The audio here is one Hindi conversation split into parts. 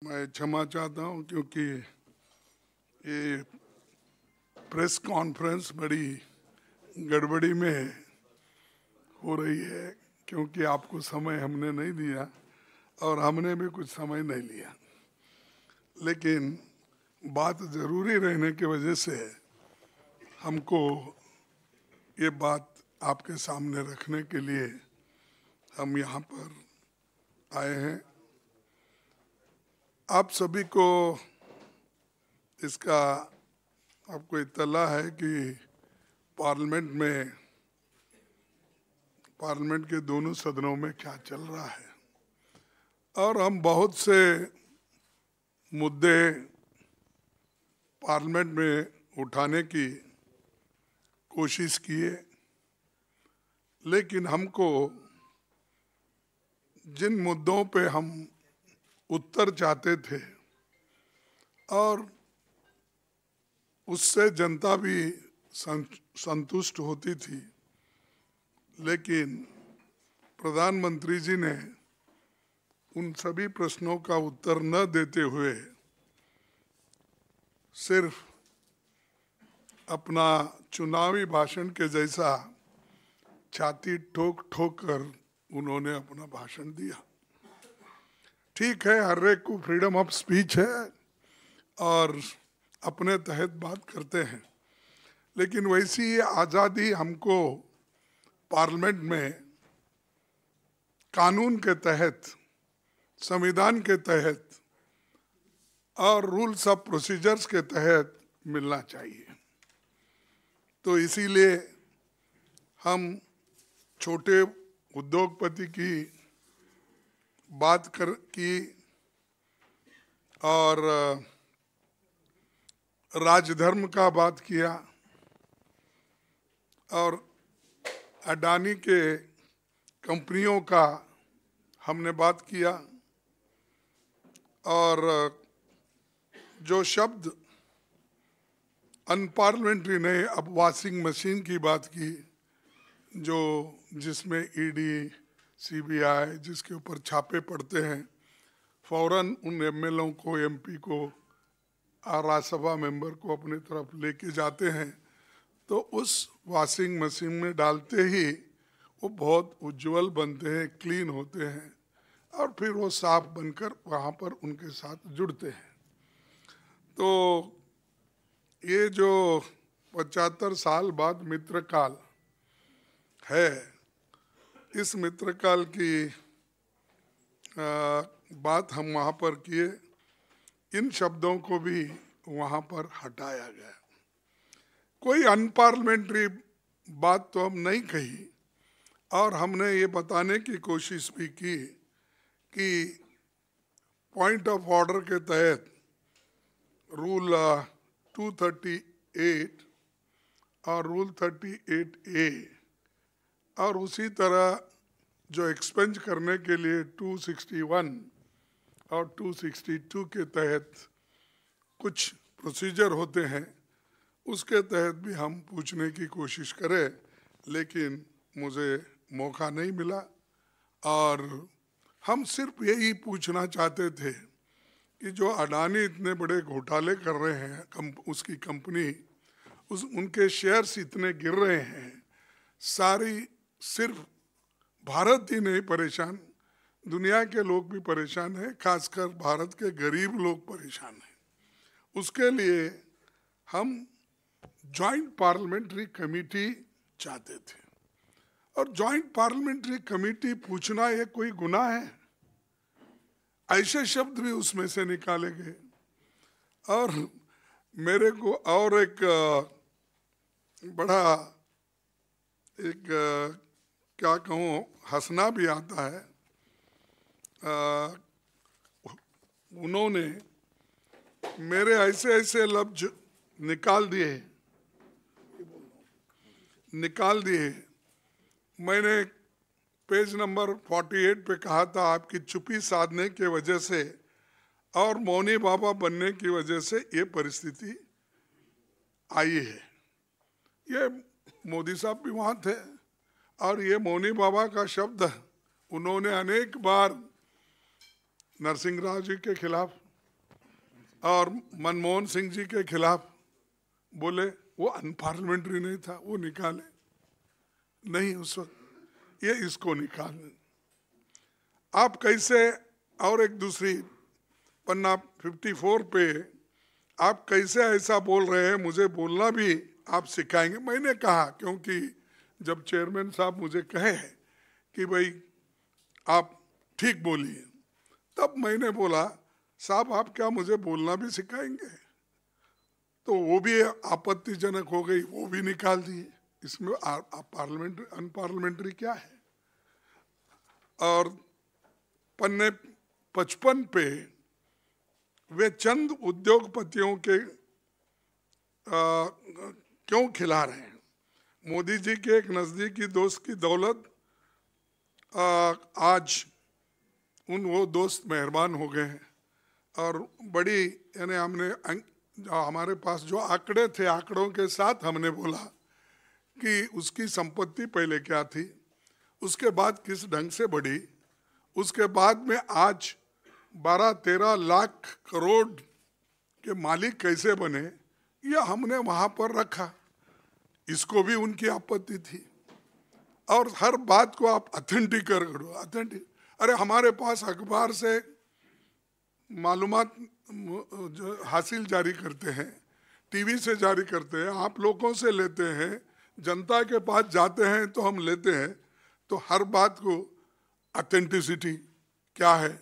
मैं क्षमा चाहता हूं क्योंकि ये प्रेस कॉन्फ्रेंस बड़ी गड़बड़ी में हो रही है, क्योंकि आपको समय हमने नहीं दिया और हमने भी कुछ समय नहीं लिया, लेकिन बात ज़रूरी रहने की वजह से हमको ये बात आपके सामने रखने के लिए हम यहाँ पर आए हैं। आप सभी को इसका आपको इत्तला है कि पार्लियामेंट के दोनों सदनों में क्या चल रहा है, और हम बहुत से मुद्दे पार्लियामेंट में उठाने की कोशिश किए, लेकिन हमको जिन मुद्दों पे हम उत्तर चाहते थे और उससे जनता भी संतुष्ट होती थी, लेकिन प्रधानमंत्री जी ने उन सभी प्रश्नों का उत्तर न देते हुए सिर्फ अपना चुनावी भाषण के जैसा छाती ठोक ठोक कर उन्होंने अपना भाषण दिया। ठीक है, हर एक को फ्रीडम ऑफ स्पीच है और अपने तहत बात करते हैं, लेकिन वैसी ये आज़ादी हमको पार्लियामेंट में कानून के तहत, संविधान के तहत और रूल्स ऑफ प्रोसीजर्स के तहत मिलना चाहिए। तो इसीलिए हम छोटे उद्योगपति की बात की और राजधर्म का बात किया और अडानी के कंपनियों का हमने बात किया, और जो शब्द अनपार्लियामेंट्री ने अब वॉशिंग मशीन की बात की, जो जिसमें ईडी सीबीआई जिसके ऊपर छापे पड़ते हैं, फौरन उन एमएलओ को, एमपी को, राज्यसभा मेंबर को अपनी तरफ लेके जाते हैं, तो उस वॉशिंग मशीन में डालते ही वो बहुत उज्जवल बनते हैं, क्लीन होते हैं और फिर वो साफ बनकर वहाँ पर उनके साथ जुड़ते हैं। तो ये जो 75 साल बाद मित्रकाल है, इस मित्रकाल की बात हम वहाँ पर किए, इन शब्दों को भी वहाँ पर हटाया गया। कोई अनपार्लियामेंट्री बात तो हम नहीं कही, और हमने ये बताने की कोशिश भी की कि पॉइंट ऑफ ऑर्डर के तहत रूल 238 और रूल 38A और उसी तरह जो एक्सपेंज करने के लिए 261 और 262 के तहत कुछ प्रोसीजर होते हैं, उसके तहत भी हम पूछने की कोशिश करें, लेकिन मुझे मौका नहीं मिला। और हम सिर्फ यही पूछना चाहते थे कि जो अडानी इतने बड़े घोटाले कर रहे हैं, उसकी कंपनी, उनके शेयर्स इतने गिर रहे हैं, सारी सिर्फ भारत ही नहीं परेशान, दुनिया के लोग भी परेशान हैं, खासकर भारत के गरीब लोग परेशान हैं। उसके लिए हम जॉइंट पार्लियामेंट्री कमेटी चाहते थे, और जॉइंट पार्लियामेंट्री कमेटी पूछना ये कोई गुनाह है? ऐसे शब्द भी उसमें से निकाले गए। और मेरे को और एक बड़ा क्या कहूँ, हंसना भी आता है। उन्होंने मेरे ऐसे ऐसे लफ्ज निकाल दिए। मैंने पेज नंबर 48 पे कहा था, आपकी चुप्पी साधने के वजह से और मौनी बाबा बनने की वजह से ये परिस्थिति आई है। ये मोदी साहब भी वहाँ थे, और ये मौनी बाबा का शब्द उन्होंने अनेक बार नरसिंह राव जी के खिलाफ और मनमोहन सिंह जी के खिलाफ बोले, वो अनपार्लियामेंट्री नहीं था, वो निकाले नहीं उस वक्त, ये इसको निकालने। आप कैसे, और एक दूसरी पन्ना 54 पे आप कैसे ऐसा बोल रहे हैं, मुझे बोलना भी आप सिखाएंगे। मैंने कहा, क्योंकि जब चेयरमैन साहब मुझे कहे कि भाई आप ठीक बोलिए, तब मैंने बोला साहब आप क्या मुझे बोलना भी सिखाएंगे? तो वो भी आपत्तिजनक हो गई, वो भी निकाल दिए। इसमें पार्लियामेंट्री अनपार्लियामेंट्री क्या है? और पन्ने 55 पे वे चंद उद्योगपतियों के क्यों खिला रहे हैं? मोदी जी के एक नजदीकी दोस्त की दौलत आज वो दोस्त मेहरबान हो गए हैं, और बड़ी, यानी हमने हमारे पास जो आंकड़े थे, आंकड़ों के साथ हमने बोला कि उसकी संपत्ति पहले क्या थी, उसके बाद किस ढंग से बढ़ी, उसके बाद में आज 12-13 लाख करोड़ के मालिक कैसे बने, यह हमने वहां पर रखा। इसको भी उनकी आपत्ति थी। और हर बात को आप ऑथेंटिक करो, ऑथेंटिक। अरे हमारे पास अखबार से मालूमात हासिल जारी करते हैं, टीवी से जारी करते हैं, आप लोगों से लेते हैं, जनता के पास जाते हैं तो हम लेते हैं। तो हर बात को ऑथेंटिसिटी क्या है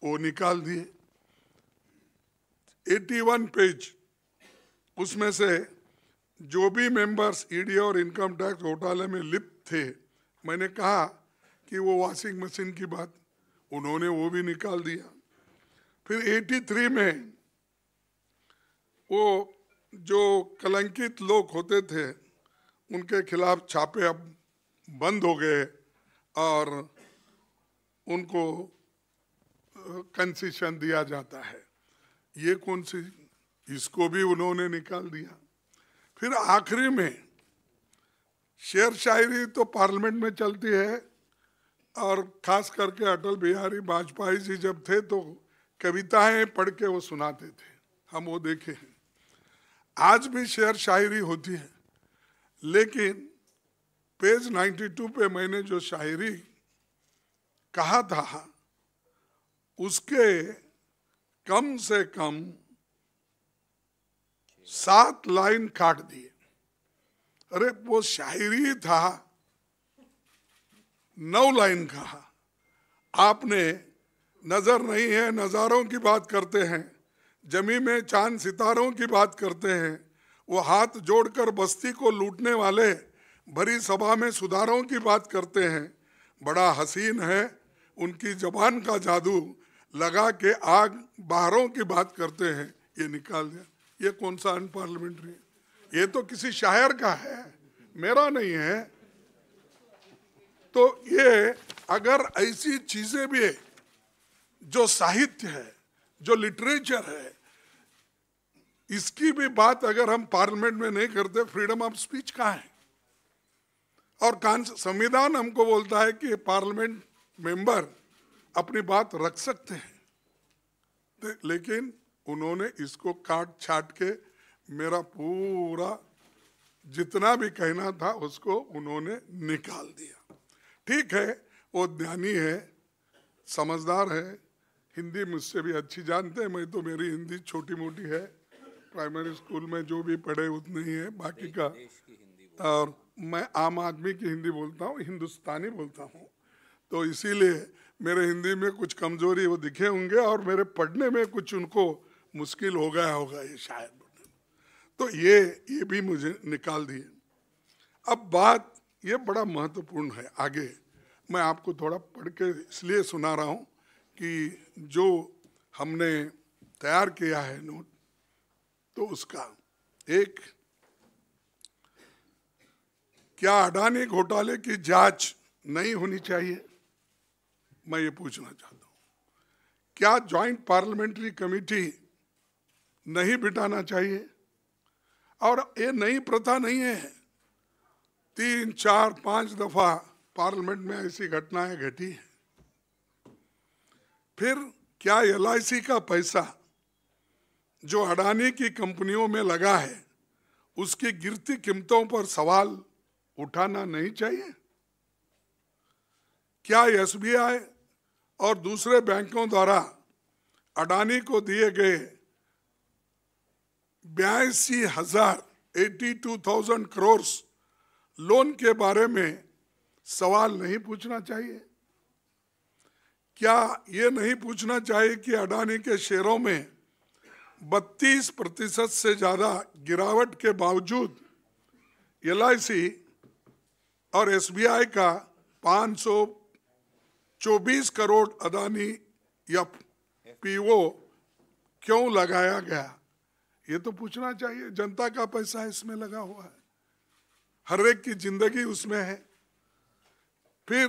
वो निकाल दिए। 81 पेज, उसमें से जो भी मेंबर्स ईडी और इनकम टैक्स घोटाले में लिप्त थे, मैंने कहा कि वो वॉशिंग मशीन की बात, उन्होंने वो भी निकाल दिया। फिर 83 में वो जो कलंकित लोग होते थे उनके खिलाफ छापे अब बंद हो गए और उनको कंसेशन दिया जाता है। ये कौन सी, इसको भी उन्होंने निकाल दिया। फिर आखिरी में शेर शायरी तो पार्लियामेंट में चलती है, और खास करके अटल बिहारी वाजपेयी जी जब थे तो कविताएं पढ़ के वो सुनाते थे, हम वो देखे हैं। आज भी शेर शायरी होती है, लेकिन पेज 92 पे मैंने जो शायरी कहा था उसके कम से कम 7 लाइन काट दिए। अरे वो शायरी था, 9 लाइन कहा। आपने नजर नहीं है, नजारों की बात करते हैं, जमी में चांद सितारों की बात करते हैं, वो हाथ जोड़कर बस्ती को लूटने वाले भरी सभा में सुधारों की बात करते हैं। बड़ा हसीन है उनकी जबान का जादू, लगा के आग बाहरों की बात करते हैं। ये निकाल दिया। ये कौन सा अनपार्लियामेंट्री है? ये तो किसी शायर का है, मेरा नहीं है। तो ये अगर ऐसी चीजें भी है, जो साहित्य है, जो लिटरेचर है, इसकी भी बात अगर हम पार्लियामेंट में नहीं करते, फ्रीडम ऑफ स्पीच कहाँ है? और संविधान हमको बोलता है कि पार्लियामेंट मेंबर अपनी बात रख सकते हैं, लेकिन उन्होंने इसको काट छाट के मेरा पूरा जितना भी कहना था उसको उन्होंने निकाल दिया। ठीक है, वो ज्ञानी है, समझदार है, हिंदी मुझसे भी अच्छी जानते हैं। मैं तो, मेरी हिंदी छोटी मोटी है, प्राइमरी स्कूल में जो भी पढ़े उतनी ही है, बाकी का। और मैं आम आदमी की हिंदी बोलता हूँ, हिंदुस्तानी बोलता हूँ, तो इसीलिए मेरे हिंदी में कुछ कमजोरी वो दिखे होंगे, और मेरे पढ़ने में कुछ उनको मुश्किल हो गया होगा ये शायद। तो ये भी मुझे निकाल दिए। अब बात ये बड़ा महत्वपूर्ण है, आगे मैं आपको थोड़ा पढ़ के इसलिए सुना रहा हूँ कि जो हमने तैयार किया है नोट, तो उसका एक, क्या अडानी घोटाले की जांच नहीं होनी चाहिए? मैं ये पूछना चाहता हूँ। क्या जॉइंट पार्लियामेंट्री कमेटी नहीं बिठाना चाहिए? और ये नई प्रथा नहीं है, 3, 4, 5 दफा पार्लियामेंट में ऐसी घटनाएं घटी हैं। फिर क्या LIC का पैसा जो अडानी की कंपनियों में लगा है उसकी गिरती कीमतों पर सवाल उठाना नहीं चाहिए? क्या एसबीआई और दूसरे बैंकों द्वारा अडानी को दिए गए 82,000 करोड़ लोन के बारे में सवाल नहीं पूछना चाहिए? क्या ये नहीं पूछना चाहिए कि अडानी के शेयरों में 32% से ज्यादा गिरावट के बावजूद एलआईसी और एसबीआई का 524 करोड़ अडानी या पीओ क्यों लगाया गया? ये तो पूछना चाहिए। जनता का पैसा इसमें लगा हुआ है, हर एक की जिंदगी उसमें है। फिर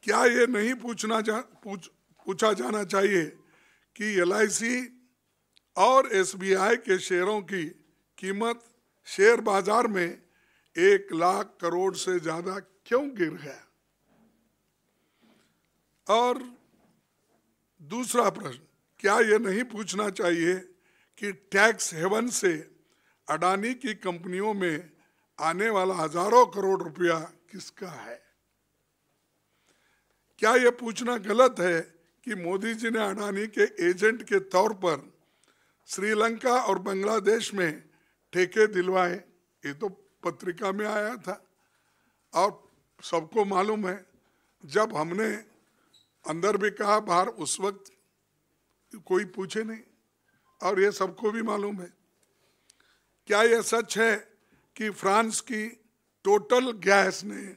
क्या ये नहीं पूछा जाना चाहिए कि एलआईसी और एसबीआई के शेयरों की कीमत शेयर बाजार में 1 लाख करोड़ से ज्यादा क्यों गिर गया? और दूसरा प्रश्न, क्या ये नहीं पूछना चाहिए कि टैक्स हेवन से अडानी की कंपनियों में आने वाला हजारों करोड़ रुपया किसका है? क्या यह पूछना गलत है कि मोदी जी ने अडानी के एजेंट के तौर पर श्रीलंका और बांग्लादेश में ठेके दिलवाए? ये तो पत्रिका में आया था और सबको मालूम है। जब हमने अंदर भी कहा, बाहर उस वक्त कोई पूछे नहीं, और ये सबको भी मालूम है। क्या यह सच है कि फ्रांस की टोटल गैस ने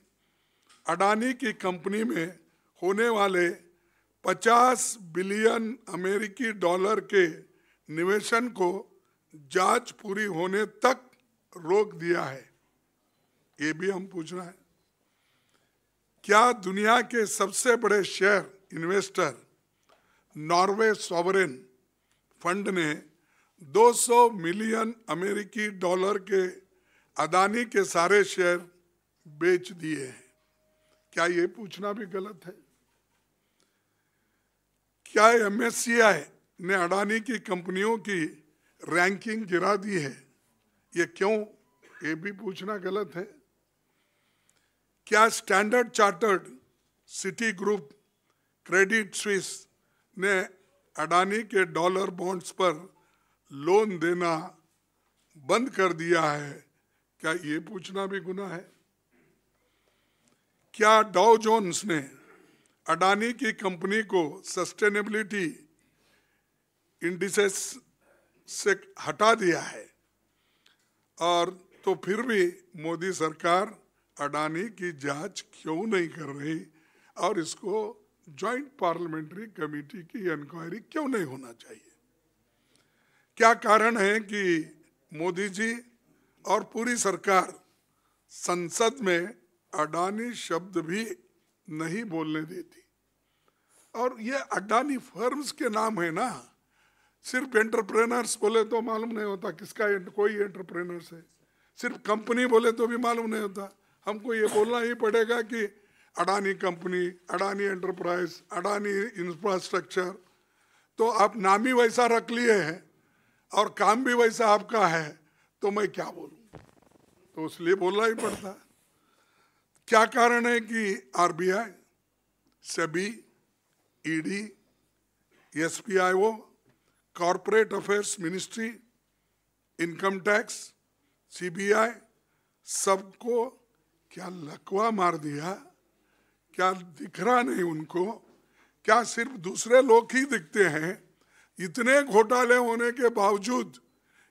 अडानी की कंपनी में होने वाले 50 बिलियन अमेरिकी डॉलर के निवेशन को जांच पूरी होने तक रोक दिया है? ये भी हम पूछना है। क्या दुनिया के सबसे बड़े share investor Norway sovereign fund ने 200 मिलियन अमेरिकी डॉलर के अडानी के सारे शेयर बेच दिए हैं? क्या ये पूछना भी गलत है? क्या एमएससीआई ने अडानी की कंपनियों की रैंकिंग गिरा दी है? ये क्यों? ये भी पूछना गलत है। क्या standard chartered, city group, Credit Suisse ने अडानी के डॉलर बॉन्ड्स पर लोन देना बंद कर दिया है? क्या ये पूछना भी गुनाह है? क्या डाउ जोन्स ने अडानी की कंपनी को सस्टेनेबिलिटी इंडिसेस से हटा दिया है? और तो फिर भी मोदी सरकार अडानी की जांच क्यों नहीं कर रही और इसको जॉइंट पार्लियामेंट्री कमेटी की इंक्वायरी क्यों नहीं होना चाहिए? क्या कारण है कि मोदी जी और पूरी सरकार संसद में अडानी शब्द भी नहीं बोलने देती? और ये अडानी फर्म्स के नाम है ना, सिर्फ एंटरप्रेनर्स बोले तो मालूम नहीं होता किसका कोई एंटरप्रेनर्स है, सिर्फ कंपनी बोले तो भी मालूम नहीं होता। हमको ये बोलना ही पड़ेगा कि Adani company, Adani enterprise, Adani infrastructure. तो आप नाम ही वैसा रख लिए हैं और काम भी वैसा आपका है, तो मैं क्या बोलूं? तो इसलिए बोलना ही पड़ता है। क्या कारण है कि RBI, SEBI, ED, SFIO, corporate affairs ministry, income tax, CBI, सबको क्या लकवा मार दिया? क्या दिख रहा नहीं उनको? क्या सिर्फ दूसरे लोग ही दिखते हैं? इतने घोटाले होने के बावजूद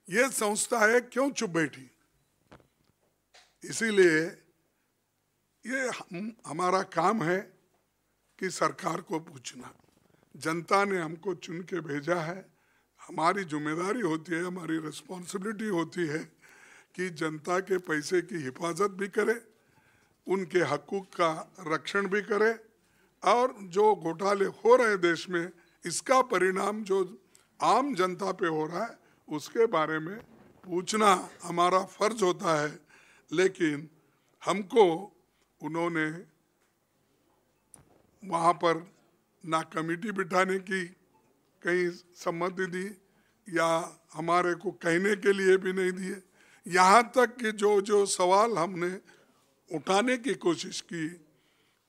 ये संस्था है क्यों चुप बैठी? इसीलिए ये हमारा काम है कि सरकार को पूछना। जनता ने हमको चुन के भेजा है, हमारी जिम्मेदारी होती है, हमारी रिस्पॉन्सिबिलिटी होती है कि जनता के पैसे की हिफाजत भी करे, उनके हकूक़ का रक्षण भी करे, और जो घोटाले हो रहे हैं देश में, इसका परिणाम जो आम जनता पे हो रहा है उसके बारे में पूछना हमारा फर्ज होता है। लेकिन हमको उन्होंने वहाँ पर ना कमेटी बिठाने की कहीं सम्मति दी, या हमारे को कहने के लिए भी नहीं दिए। यहाँ तक कि जो जो सवाल हमने उठाने की कोशिश की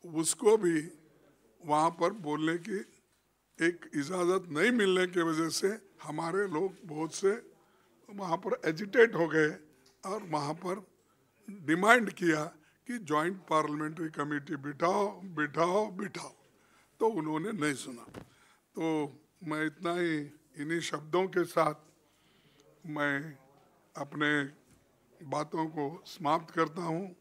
उसको भी वहाँ पर बोलने की एक इजाज़त नहीं मिलने की वजह से हमारे लोग बहुत से वहाँ पर एजिटेट हो गए और वहाँ पर डिमांड किया कि जॉइंट पार्लियामेंट्री कमेटी बिठाओ बिठाओ बिठाओ, तो उन्होंने नहीं सुना। तो मैं इतना ही इन्हीं शब्दों के साथ मैं अपने बातों को समाप्त करता हूँ।